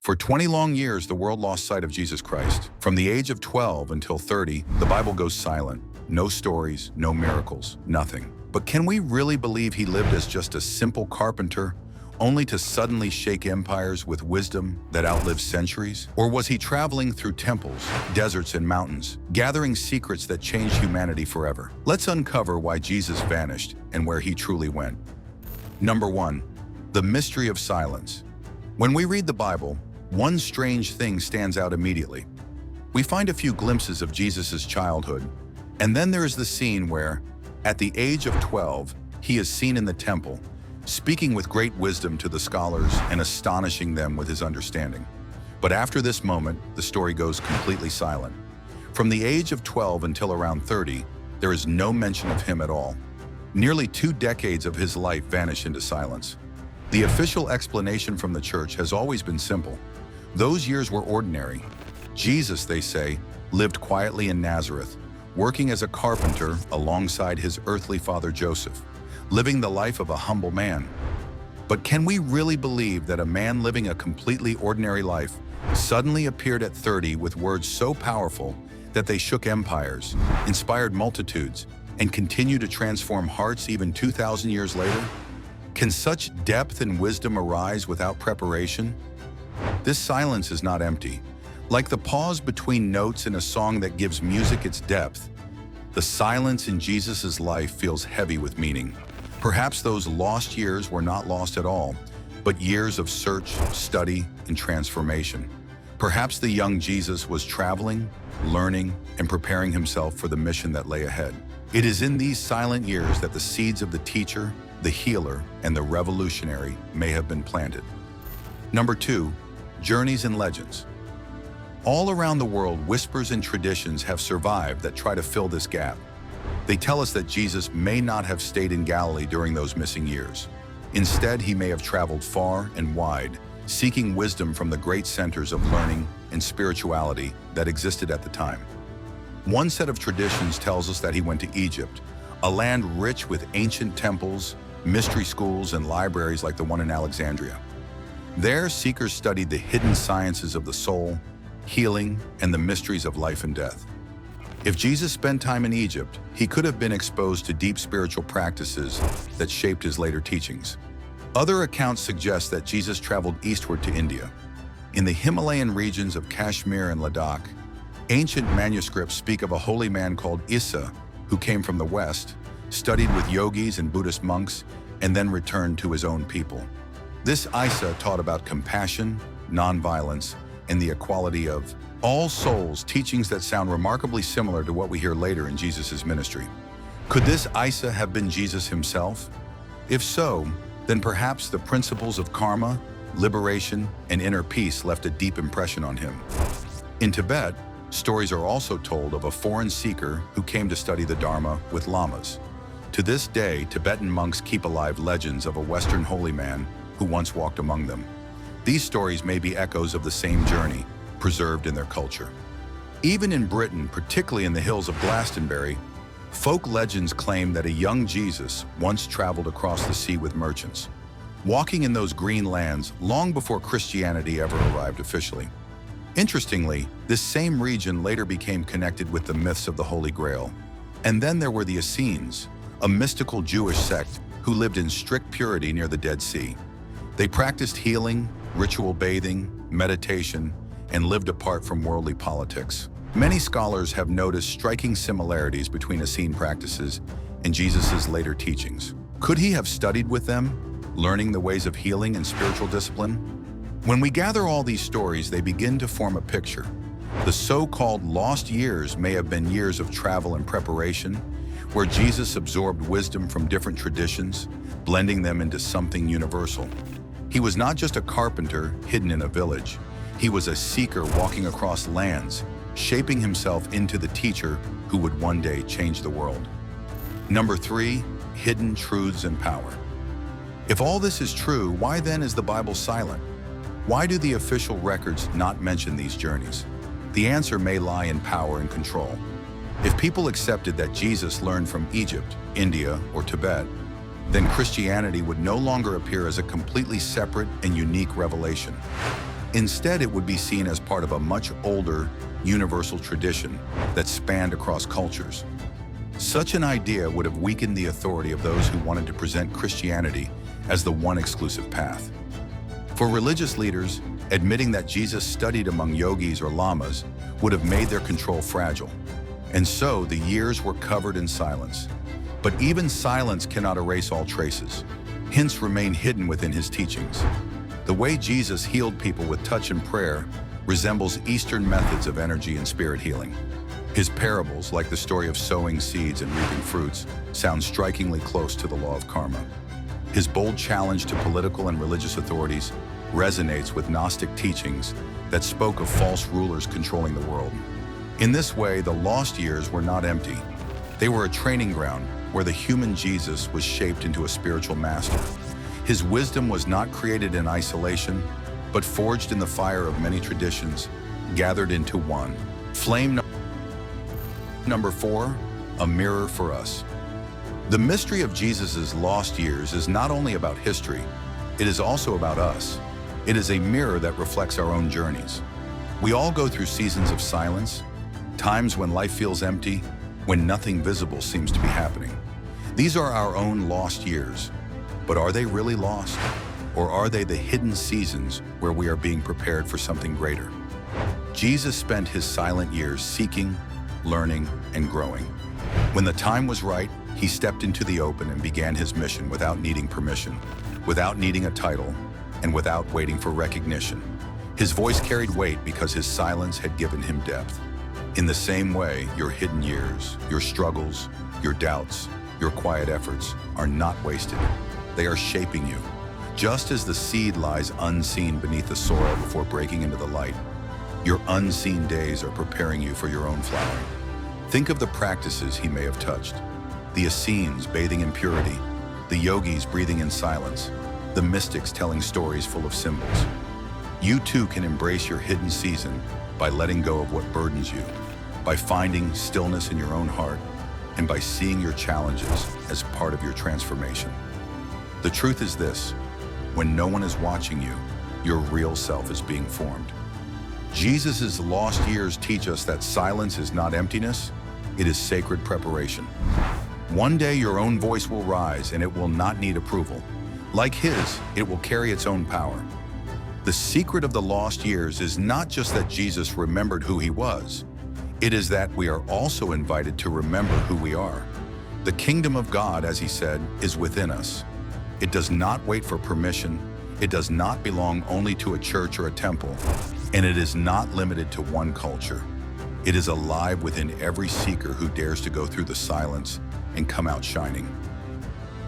For 20 long years, the world lost sight of Jesus Christ. From the age of 12 until 30, the Bible goes silent. No stories, no miracles, nothing. But can we really believe he lived as just a simple carpenter, only to suddenly shake empires with wisdom that outlives centuries? Or was he traveling through temples, deserts, and mountains, gathering secrets that changed humanity forever? Let's uncover why Jesus vanished and where he truly went. Number 1. The mystery of silence. When we read the Bible, one strange thing stands out immediately. We find a few glimpses of Jesus' childhood, and then there is the scene where, at the age of 12, he is seen in the temple, speaking with great wisdom to the scholars and astonishing them with his understanding. But after this moment, the story goes completely silent. From the age of 12 until around 30, there is no mention of him at all. Nearly 2 decades of his life vanish into silence. The official explanation from the church has always been simple. Those years were ordinary. Jesus, they say, lived quietly in Nazareth, working as a carpenter alongside his earthly father Joseph, living the life of a humble man. But can we really believe that a man living a completely ordinary life suddenly appeared at 30 with words so powerful that they shook empires, inspired multitudes, and continue to transform hearts even 2,000 years later? Can such depth and wisdom arise without preparation? This silence is not empty. Like the pause between notes in a song that gives music its depth, the silence in Jesus' life feels heavy with meaning. Perhaps those lost years were not lost at all, but years of search, study, and transformation. Perhaps the young Jesus was traveling, learning, and preparing himself for the mission that lay ahead. It is in these silent years that the seeds of the teacher, the healer, and the revolutionary may have been planted. Number 2. Journeys and legends. All around the world, whispers and traditions have survived that try to fill this gap. They tell us that Jesus may not have stayed in Galilee during those missing years. Instead, he may have traveled far and wide, seeking wisdom from the great centers of learning and spirituality that existed at the time. One set of traditions tells us that he went to Egypt, a land rich with ancient temples, mystery schools, and libraries like the one in Alexandria. There, seekers studied the hidden sciences of the soul, healing, and the mysteries of life and death. If Jesus spent time in Egypt, he could have been exposed to deep spiritual practices that shaped his later teachings. Other accounts suggest that Jesus traveled eastward to India. In the Himalayan regions of Kashmir and Ladakh, ancient manuscripts speak of a holy man called Issa, who came from the west, studied with yogis and Buddhist monks, and then returned to his own people. This Issa taught about compassion, nonviolence, and the equality of all souls, teachings that sound remarkably similar to what we hear later in Jesus' ministry. Could this Issa have been Jesus himself? If so, then perhaps the principles of karma, liberation, and inner peace left a deep impression on him. In Tibet, stories are also told of a foreign seeker who came to study the Dharma with lamas. To this day, Tibetan monks keep alive legends of a Western holy man who once walked among them. These stories may be echoes of the same journey, preserved in their culture. Even in Britain, particularly in the hills of Glastonbury, folk legends claim that a young Jesus once traveled across the sea with merchants, walking in those green lands long before Christianity ever arrived officially. Interestingly, this same region later became connected with the myths of the Holy Grail. And then there were the Essenes, a mystical Jewish sect who lived in strict purity near the Dead Sea. They practiced healing, ritual bathing, meditation, and lived apart from worldly politics. Many scholars have noticed striking similarities between Essene practices and Jesus' later teachings. Could he have studied with them, learning the ways of healing and spiritual discipline? When we gather all these stories, they begin to form a picture. The so-called lost years may have been years of travel and preparation, where Jesus absorbed wisdom from different traditions, blending them into something universal. He was not just a carpenter hidden in a village. He was a seeker walking across lands, shaping himself into the teacher who would one day change the world. Number 3, hidden truths and power. If all this is true, why then is the Bible silent? Why do the official records not mention these journeys? The answer may lie in power and control. If people accepted that Jesus learned from Egypt, India, or Tibet, then Christianity would no longer appear as a completely separate and unique revelation. Instead, it would be seen as part of a much older, universal tradition that spanned across cultures. Such an idea would have weakened the authority of those who wanted to present Christianity as the one exclusive path. For religious leaders, admitting that Jesus studied among yogis or lamas would have made their control fragile. And so the years were covered in silence. But even silence cannot erase all traces. Hints remain hidden within his teachings. The way Jesus healed people with touch and prayer resembles Eastern methods of energy and spirit healing. His parables, like the story of sowing seeds and reaping fruits, sound strikingly close to the law of karma. His bold challenge to political and religious authorities resonates with Gnostic teachings that spoke of false rulers controlling the world. In this way, the lost years were not empty. They were a training ground where the human Jesus was shaped into a spiritual master. His wisdom was not created in isolation, but forged in the fire of many traditions, gathered into one. Flame number 4, a mirror for us. The mystery of Jesus' lost years is not only about history, it is also about us. It is a mirror that reflects our own journeys. We all go through seasons of silence, times when life feels empty, when nothing visible seems to be happening. These are our own lost years. But are they really lost? Or are they the hidden seasons where we are being prepared for something greater? Jesus spent his silent years seeking, learning, and growing. When the time was right, he stepped into the open and began his mission without needing permission, without needing a title, and without waiting for recognition. His voice carried weight because his silence had given him depth. In the same way, your hidden years, your struggles, your doubts, your quiet efforts are not wasted. They are shaping you. Just as the seed lies unseen beneath the soil before breaking into the light, your unseen days are preparing you for your own flowering. Think of the practices he may have touched. The Essenes bathing in purity, the yogis breathing in silence, the mystics telling stories full of symbols. You too can embrace your hidden season by letting go of what burdens you, by finding stillness in your own heart, and by seeing your challenges as part of your transformation. The truth is this: when no one is watching you, your real self is being formed. Jesus' lost years teach us that silence is not emptiness, it is sacred preparation. One day your own voice will rise and it will not need approval. Like his, it will carry its own power. The secret of the lost years is not just that Jesus remembered who he was. It is that we are also invited to remember who we are. The kingdom of God, as he said, is within us. It does not wait for permission. It does not belong only to a church or a temple. And it is not limited to one culture. It is alive within every seeker who dares to go through the silence and come out shining.